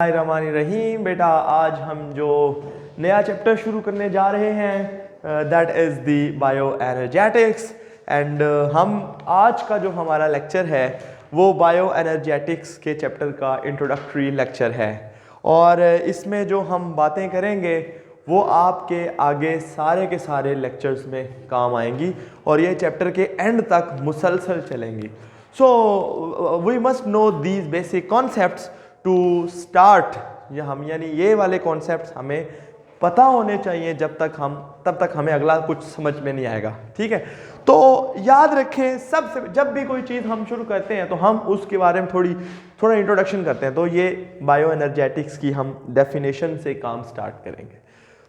रहीम बेटा, आज हम जो नया चैप्टर शुरू करने जा रहे हैं that is the bio energetics. And हम आज का जो हमारा लेक्चर है वो बायो एनर्जेटिक्स के चैप्टर का इंट्रोडक्टरी लेक्चर है। और इसमें जो हम बातें करेंगे वो आपके आगे सारे के सारे लेक्चर्स में काम आएंगी और ये चैप्टर के एंड तक मुसलसल चलेंगी। So we must know these basic concepts to start. यानी ये वाले कॉन्सेप्ट्स हमें पता होने चाहिए तब तक हमें अगला कुछ समझ में नहीं आएगा। ठीक है, तो याद रखें, सबसे जब भी कोई चीज़ हम शुरू करते हैं तो हम उसके बारे में थोड़ा इंट्रोडक्शन करते हैं। तो ये बायो एनर्जेटिक्स की हम डेफिनेशन से काम स्टार्ट करेंगे।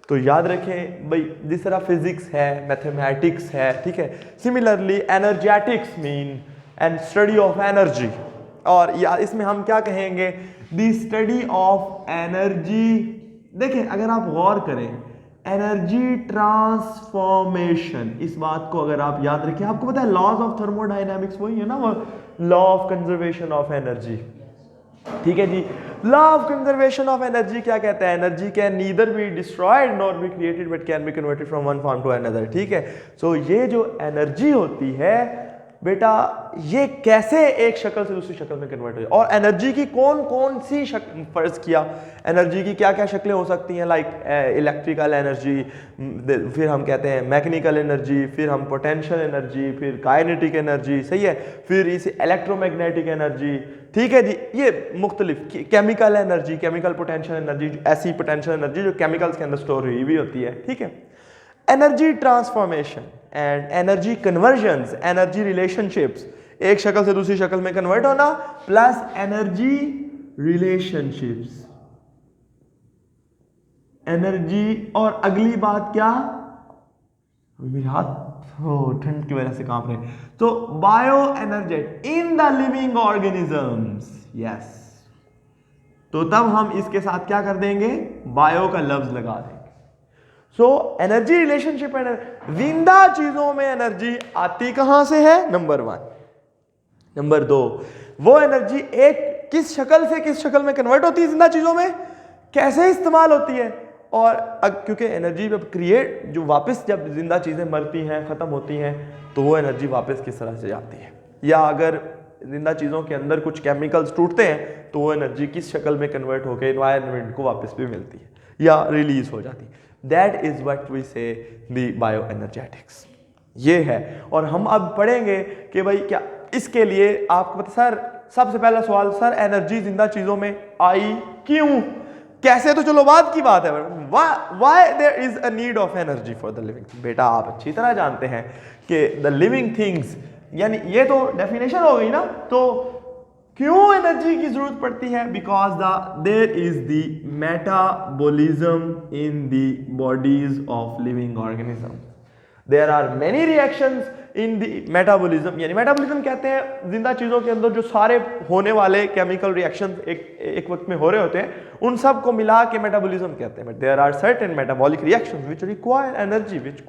तो याद रखें भाई, जिस तरह फिजिक्स है, मैथमेटिक्स है, ठीक है, similarly energetics mean and study of energy. और या इसमें हम क्या कहेंगे, द स्टडी ऑफ एनर्जी। देखें, अगर आप गौर करें, एनर्जी ट्रांसफॉर्मेशन, इस बात को अगर आप याद रखें, आपको पता है लॉज ऑफ थर्मोडायनामिक्स वही है ना, वो law of conservation of energy. ठीक है जी, law of conservation of energy क्या कहता है, energy can neither be destroyed nor be created but can be converted from one form to another. ठीक है, सो ये जो एनर्जी होती है बेटा, ये कैसे एक शक्ल से दूसरी शक्ल में कन्वर्ट हो जाए, और एनर्जी की कौन कौन सी शक्ल, फर्ज किया एनर्जी की क्या क्या शक्लें हो सकती हैं, लाइक इलेक्ट्रिकल एनर्जी, फिर हम कहते हैं मैकेनिकल एनर्जी, फिर हम पोटेंशियल एनर्जी, फिर काइनेटिक एनर्जी, सही है, फिर इसे इलेक्ट्रोमैग्नेटिक एनर्जी। ठीक है जी, ये मुख्तलिफ chemical energy, chemical potential energy, ऐसी पोटेंशियल एनर्जी जो केमिकल्स के अंदर स्टोर हुई भी होती है। ठीक है, energy transformation and energy convergence, energy relationships, एक शक्ल से दूसरी शक्ल में कन्वर्ट होना, प्लस एनर्जी रिलेशनशिप्स, एनर्जी। और अगली बात क्या, मेरे हाथ ठंड की वजह से कांप रहे हैं, तो bio energetics in the living organisms. Yes, तो तब हम इसके साथ क्या कर देंगे, बायो का लफ्ज लगा देंगे। सो एनर्जी रिलेशनशिप एंड जिंदा चीजों में एनर्जी आती कहां से है, नंबर 1। नंबर 2, वो एनर्जी एक किस शक्ल से किस शक्ल में कन्वर्ट होती है जिंदा चीजों में, कैसे इस्तेमाल होती है। और क्योंकि एनर्जी जब क्रिएट, जो वापस जब जिंदा चीजें मरती हैं, खत्म होती हैं, तो वो एनर्जी वापस किस तरह से जाती है, या अगर जिंदा चीजों के अंदर कुछ केमिकल्स टूटते हैं तो वो एनर्जी किस शक्ल में कन्वर्ट होकर एनवायरनमेंट को वापस भी मिलती है या रिलीज हो जाती है। That is what we say the bioenergetics। ये है, और हम अब पढ़ेंगे कि भाई क्या इसके लिए आपको पता, सर सबसे पहला सवाल, सर एनर्जी जिंदा चीजों में आई क्यों, कैसे, तो चलो बात की बात है, why there is a need of energy for the living। बेटा आप अच्छी तरह जानते हैं कि the living things, यानी ये तो डेफिनेशन हो गई ना, तो क्यों एनर्जी की जरूरत पड़ती है, because there is the metabolism in the bodies of living organism. There are many reactions in the metabolism, यानी मेटाबॉलिज्म कहते हैं जिंदा चीजों के अंदर जो सारे होने वाले केमिकल रिएक्शंस एक वक्त में हो रहे होते हैं, उन सब को मिला के मेटाबॉलिज्म कहते हैं। But there are certain metabolic reactions which require energy, which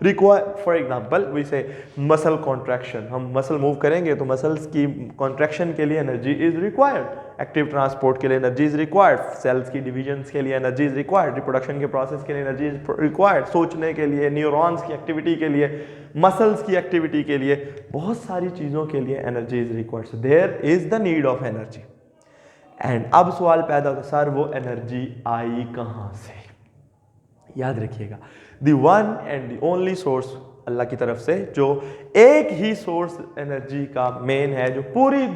require, for example we say muscle contraction, हम मसल मूव करेंगे तो मसल्स की कॉन्ट्रैक्शन के लिए energy is required, active transport के लिए एनर्जी इज रिक्वायर्ड, सेल्स की डिविजन्स के लिए एनर्जी इज रिक्वायर्ड, रिप्रोडक्शन के प्रोसेस के लिए एनर्जी इज रिक्वायर्ड, सोचने के लिए, न्यूरॉन्स की एक्टिविटी के लिए, मसल्स की एक्टिविटी के लिए, बहुत सारी चीज़ों के लिए energy is required. So there is the need of energy. And अब सवाल पैदा होता है, सर वो एनर्जी आई कहाँ से। याद रखिएगा, the one and the only source अल्लाह की तरफ से, जो एक ही सोर्स एनर्जी का मेन है, जो पूरी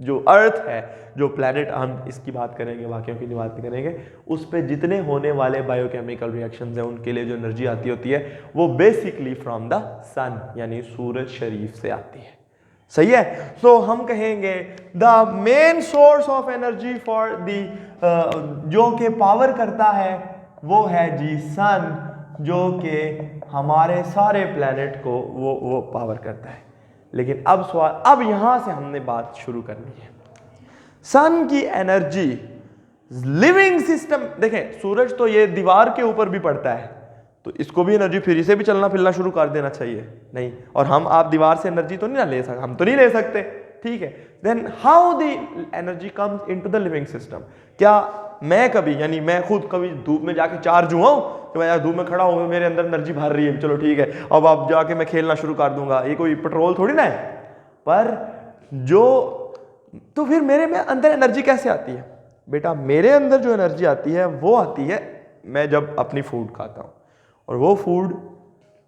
जो अर्थ है, जो प्लैनेट, हम इसकी बात करेंगे, वाकई की बात नहीं करेंगे, उस पे जितने होने वाले बायोकेमिकल रिएक्शंस हैं उनके लिए जो एनर्जी आती होती है वो बेसिकली फ्रॉम द सन, यानी सूरज शरीफ से आती है। सही है, तो हम कहेंगे the main source of energy for the, जो कि पावर करता है वो है जी सन, जो कि हमारे सारे प्लैनेट को वो पावर करता है। लेकिन अब सवाल, अब यहां से हमने बात शुरू करनी है, सन की एनर्जी लिविंग सिस्टम। देखें, सूरज तो ये दीवार के ऊपर भी पड़ता है, तो इसको भी एनर्जी फिर से भी चलना फिरना शुरू कर देना चाहिए, नहीं, और हम आप दीवार से एनर्जी तो नहीं ना ले सकते, हम तो नहीं ले सकते, ठीक है। Then how the energy comes into the living system. क्या मैं कभी, यानी मैं खुद कभी धूप में जाके चार्ज हुआ हूं कि मैं धूप में खड़ा हूं, मेरे अंदर एनर्जी भर रही है, चलो ठीक है अब आप जाके मैं खेलना शुरू कर दूंगा, ये कोई पेट्रोल थोड़ी ना है। पर जो, तो फिर मेरे में अंदर एनर्जी कैसे आती है बेटा? मेरे अंदर जो एनर्जी आती है वो आती है मैं जब अपनी फूड खाता हूं, और वो फूड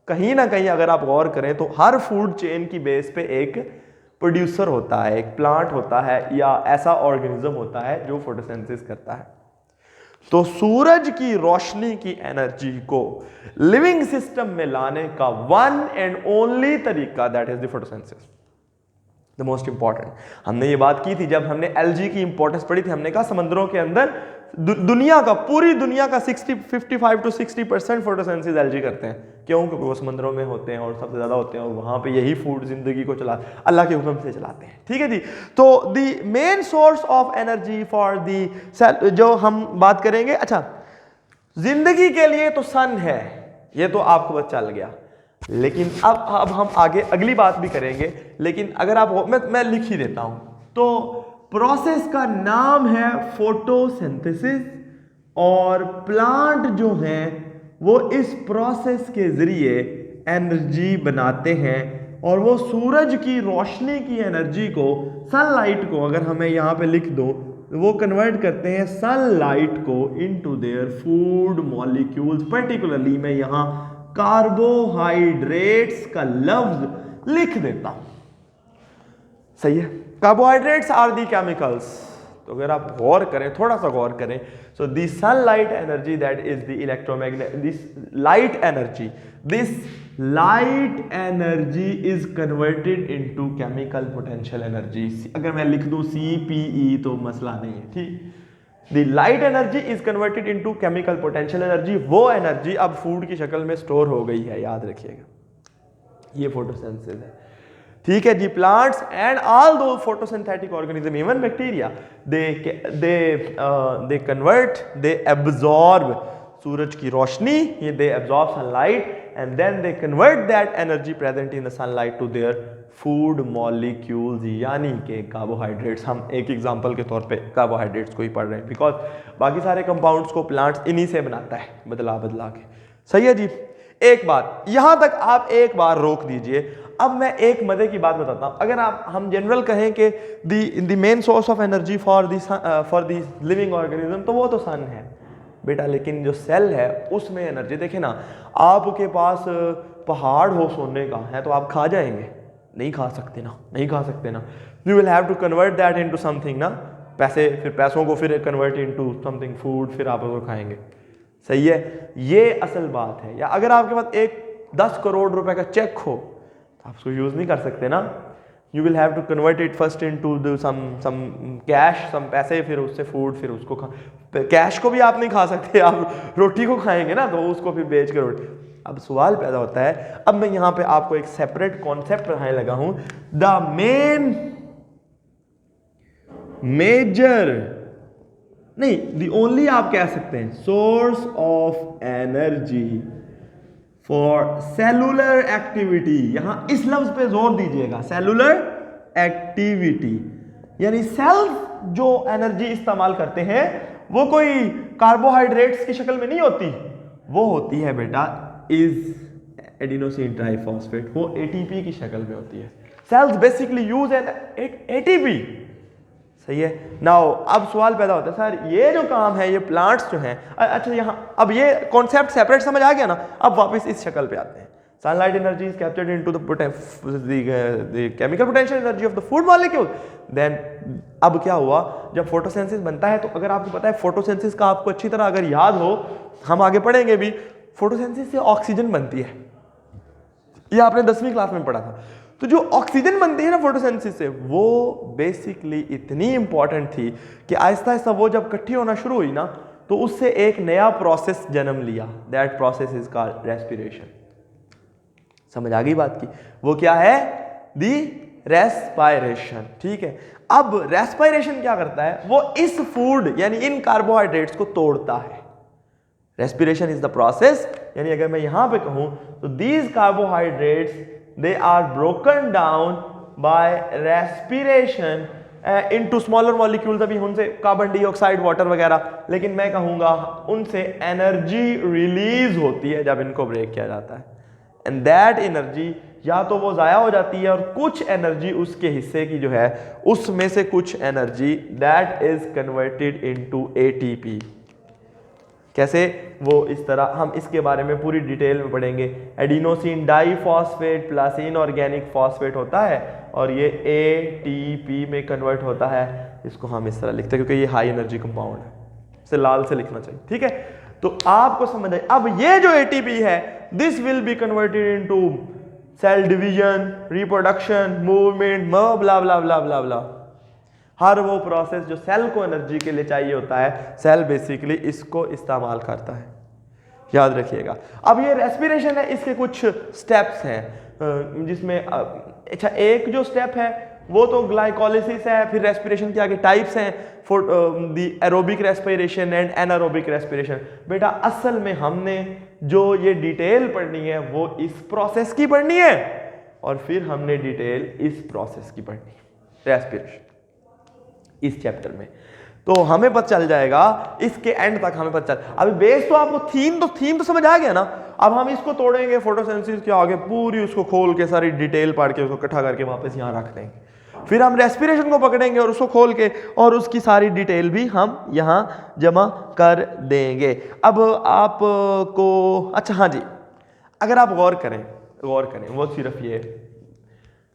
कहीं ना कहीं अगर आप गौर करें तो हर फूड चेन की बेस पे एक प्रोड्यूसर होता है, एक प्लांट होता है, या ऐसा ऑर्गेनिज्म होता है जो फोटोसिंथेसिस करता है। तो सूरज की रोशनी की एनर्जी को लिविंग सिस्टम में लाने का वन एंड ओनली तरीका, that is the photosynthesis, the most important. हमने ये बात की थी जब हमने एलजी की इंपॉर्टेंस पढ़ी थी, हमने कहा समुद्रों के अंदर दुनिया का, पूरी दुनिया का 55 to 60% फोटोसिंथेसिस एलजी करते हैं। क्यों? क्योंकि वो समुद्रों में होते हैं और सबसे ज्यादा होते हैं, और वहां पे यही फूड जिंदगी को चला, अल्लाह के हुक्म से चलाते हैं, ठीक है जी। तो the main source of energy for the, जो हम बात करेंगे, अच्छा जिंदगी के लिए तो सन है, ये तो आपको बस चल गया, लेकिन अब हम आगे अगली बात भी करेंगे। लेकिन अगर आप, मैं लिख ही देता हूं, तो प्रोसेस का नाम है फोटोसिंथेसिस, और प्लांट जो हैं वो इस प्रोसेस के जरिए एनर्जी बनाते हैं, और वो सूरज की रोशनी की एनर्जी को, सनलाइट को, अगर हमें यहाँ पे लिख दो, वो कन्वर्ट करते हैं सनलाइट को into their food molecules. Particularly मैं यहाँ कार्बोहाइड्रेट्स का लफ्ज लिख देता हूं, सही है। Carbohydrates are the chemicals. तो अगर आप गौर करें, थोड़ा सा गौर करें, so the sunlight energy that is the electromagnet, this light energy is converted into chemical potential energy. अगर मैं लिख दूं CPE तो मसला नहीं है, ठीक। The light energy is converted into chemical potential energy. वो एनर्जी अब फूड की शक्ल में स्टोर हो गई है, याद रखिएगा, ये फोटोसिंथेसिस है, ठीक है जी। प्लांट्स एंड ऑल दो photosynthetic organism, even bacteria, they convert, they absorb सूरज की रोशनी, ये they absorb sunlight, and then they convert that energy present in the sunlight to their food molecules, यानी कि कार्बोहाइड्रेट्स। हम एक एग्जांपल के तौर पे कार्बोहाइड्रेट्स को ही पढ़ रहे हैं, बिकॉज बाकी सारे कंपाउंड्स को प्लांट्स इन्हीं से बनाता है, बदला के, सही है जी। एक बात यहां तक आप एक बार रोक दीजिए। अब मैं एक मजे की बात बताता हूं। अगर हम जनरल कहें कि the main source of energy for the living organism, तो वो तो सन है बेटा, लेकिन जो सेल है उसमें एनर्जी, देखे ना, आपके पास पहाड़ हो सोने का है तो आप खा जाएंगे? नहीं खा सकते ना, you will have to convert that into something ना, पैसे, फिर पैसों को फिर कन्वर्ट इनटू समथिंग फूड, फिर आप उसको खाएंगे, सही है। ये असल बात है। या अगर आपके पास एक 10 करोड़ रुपए का चेक हो तो आप उसको यूज नहीं कर सकते ना, you will have to convert it first into some cash, some पैसे, फिर उससे फूड, फिर उसको कैश को भी आप नहीं खा सकते, आप रोटी को खाएंगे ना, तो उसको फिर बेच के रोटी। अब सवाल पैदा होता है, अब मैं यहां पे आपको एक सेपरेट कॉन्सेप्ट पढ़ाने लगा हूं, द मेजर नहीं, दी ओनली आप कह सकते हैं source of energy for cellular activity. यहां इस लफ्ज पे जोर दीजिएगा, सेलुलर एक्टिविटी, यानी सेल्स जो एनर्जी इस्तेमाल करते हैं वो कोई कार्बोहाइड्रेट्स की शक्ल में नहीं होती, वो होती है बेटा इज एडिनोसिन ट्राइफॉस्फेट, वो ATP की शक्ल में होती है। Sales basically use N ATP, सही है। नाउ अब सवाल पैदा होता है, सर ये जो काम है ये प्लांट्स जो हैं, अच्छा यहाँ अब ये कॉन्सेप्ट सेपरेट समझ आ गया ना, अब वापस इस शक्ल पे आते हैं। Sunlight energy is captured into the chemical potential energy of the food molecule. Then अब क्या हुआ, जब फोटोसिंथेसिस बनता है, तो अगर आपको पता है फोटोसिंथेसिस का आपको अच्छी तरह अगर याद हो, हम आगे पढ़ेंगे भी, फोटोसिंथेसिस से ऑक्सीजन बनती है, ये आपने 10वीं क्लास में पढ़ा था। तो जो ऑक्सीजन बनती है ना फोटोसिंथेसिस से, वो बेसिकली इतनी इंपॉर्टेंट थी कि आहिस्ता आहिस्ता वो जब इकट्ठी होना शुरू हुई ना, तो उससे एक नया प्रोसेस जन्म लिया, that process is called respiration. समझ आ गई बात की? वो क्या है? दी रेस्पिरेशन, ठीक है। अब रेस्पिरेशन क्या करता है, वो इस फूड यानी इन कार्बोहाइड्रेट्स को तोड़ता है। रेस्पिरेशन इज द प्रोसेस, यानी अगर मैं यहां पे कहूं तो these carbohydrates they are broken down by respiration into smaller molecules, अभी उनसे कार्बन डाइऑक्साइड, वाटर वगैरह, लेकिन मैं कहूंगा उनसे एनर्जी रिलीज होती है जब इनको ब्रेक किया जाता है, एंड दैट एनर्जी या तो वो ज़ाया हो जाती है और कुछ एनर्जी उसके हिस्से की जो है उसमें से कुछ energy that is converted into ATP. कैसे? वो इस तरह, हम इसके बारे में पूरी डिटेल में पढ़ेंगे। Adenosine diphosphate plus inorganic phosphate होता है और ये एटीपी में कन्वर्ट होता है। इसको हम इस तरह लिखते हैं क्योंकि ये हाई एनर्जी कंपाउंड है, इसे लाल से लिखना चाहिए, ठीक है। तो आपको समझ आए। अब ये जो एटीपी है this will be converted into cell division, reproduction, movement, blah blah blah blah blah, हर वो प्रोसेस जो सेल को एनर्जी के लिए चाहिए होता है, सेल बेसिकली इसको इस्तेमाल करता है, याद रखिएगा। अब ये रेस्पिरेशन है, इसके कुछ स्टेप्स हैं जिसमें अच्छा एक जो स्टेप है वो तो ग्लाइकोलिसिस है, फिर रेस्पिरेशन के आगे टाइप्स हैं, the aerobic respiration and anaerobic respiration. बेटा असल में हमने जो ये डिटेल पढ़नी है वो इस प्रोसेस की पढ़नी है और फिर हमने डिटेल इस प्रोसेस की पढ़नी है, रेस्पिरेशन इस चैप्टर में। तो हमें पता चल जाएगा इसके एंड तक, हमें पता चल, अभी बेस तो आपको थीम तो समझ आ गया ना। अब हम इसको तोड़ेंगे फोटोसिंथेसिस के आगे, पूरी उसको खोल के सारी डिटेल पढ़ के उसको इकट्ठा करके वापस यहाँ रख देंगे। फिर हम रेस्पिरेशन को पकड़ेंगे और उसको खोल के और उसकी सारी डिटेल भी हम यहाँ जमा कर देंगे। अब आपको अच्छा हाँ जी, अगर आप गौर करें वो सिर्फ ये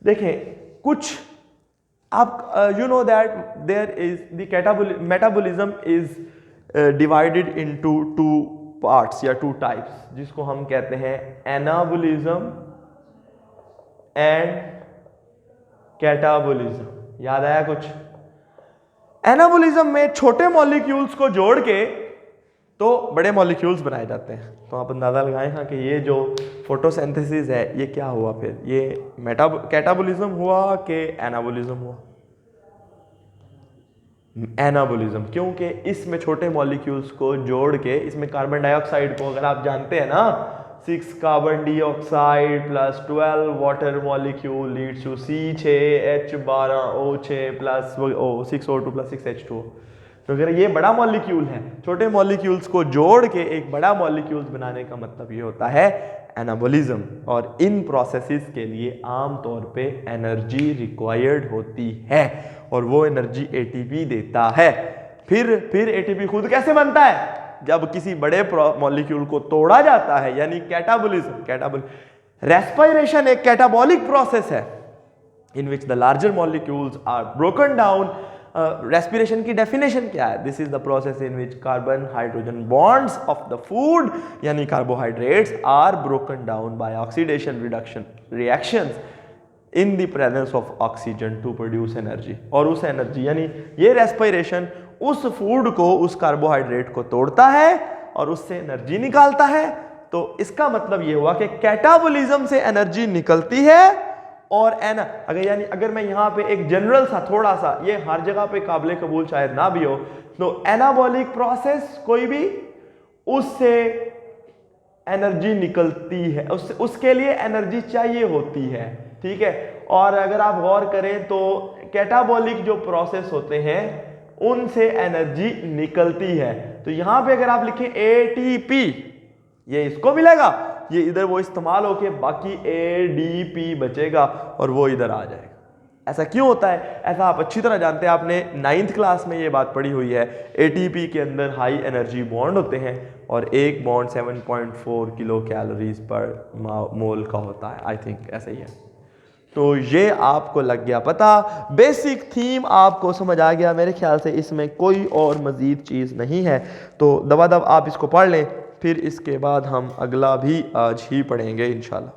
देखें, कुछ आप you know that there is the metabolism is divided into two parts या टू टाइप्स, जिसको हम कहते हैं एनाबॉलिज्म एंड कैटाबॉलिज्म। याद आया कुछ? एनाबॉलिज्म में छोटे मॉलिक्यूल्स को जोड़ के तो बड़े मॉलिक्यूल्स बनाए जाते हैं। तो आप अंदाजा लगाएं हाँ कि ये जो फोटोसिंथेसिस है ये क्या हुआ, फिर ये कैटाबॉलिज्म हुआ कि एनाबॉलिज्म हुआ? एनाबॉलिज्म, क्योंकि इसमें छोटे मॉलिक्यूल्स को जोड़ के, इसमें कार्बन डाइऑक्साइड को अगर आप जानते हैं ना, 6 carbon dioxide plus 12 water molecule leads to C6H12O6 plus 6O2 plus 6H2। तो अगर ये बड़ा मॉलिक्यूल है, छोटे मॉलिक्यूल्स को जोड़ के एक बड़ा मॉलिक्यूल्स बनाने का मतलब ये होता है एनाबॉलिज्म। और इन प्रोसेसेस के लिए आमतौर पे एनर्जी रिक्वायर्ड होती है और वो एनर्जी एटीपी देता है। फिर एटीपी खुद कैसे बनता है? जब किसी बड़े मॉलिक्यूल को तोड़ा जाता है, यानी कैटाबॉलिज्म। रेस्पिरेशन एक कैटाबॉलिक प्रोसेस है in which the larger molecules are broken down. Respiration की डेफिनेशन क्या है? This is the process in which carbon hydrogen bonds of the food यानी carbohydrates are broken down by oxidation reduction reactions in the presence of oxygen to produce energy. और उस energy यानी ये respiration उस food को, उस carbohydrate को तोड़ता है और उससे एनर्जी निकालता है। तो इसका मतलब ये हुआ कि कैटाबॉलिज्म से एनर्जी निकलती है और अगर मैं यहाँ पे एक जनरल सा थोड़ा सा, ये हर जगह पे काबिल कबूल शायद ना भी हो, तो एनाबॉलिक प्रोसेस कोई भी, उससे एनर्जी निकलती है, उसके लिए एनर्जी चाहिए होती है, ठीक है। और अगर आप गौर करें तो कैटाबॉलिक जो प्रोसेस होते हैं उनसे एनर्जी निकलती है। तो यहां पे अगर आप लिखें एटीपी, ये इसको मिलेगा, ये इधर वो इस्तेमाल होके बाकी एडीपी बचेगा और वो इधर आ जाएगा। ऐसा क्यों होता है? ऐसा आप अच्छी तरह जानते हैं, आपने 9th क्लास में ये बात पढ़ी हुई है। एटीपी के अंदर हाई एनर्जी बॉन्ड होते हैं और एक बॉन्ड 7.4 किलो कैलोरीज पर मोल का होता है, आई थिंक ऐसा ही है। तो ये आपको लग गया पता, बेसिक थीम आपको समझ आ गया मेरे ख्याल से, इसमें कोई और मज़ीद चीज़ नहीं है। तो दबादब आप इसको पढ़ लें, फिर इसके बाद हम अगला भी आज ही पढ़ेंगे इंशाल्लाह।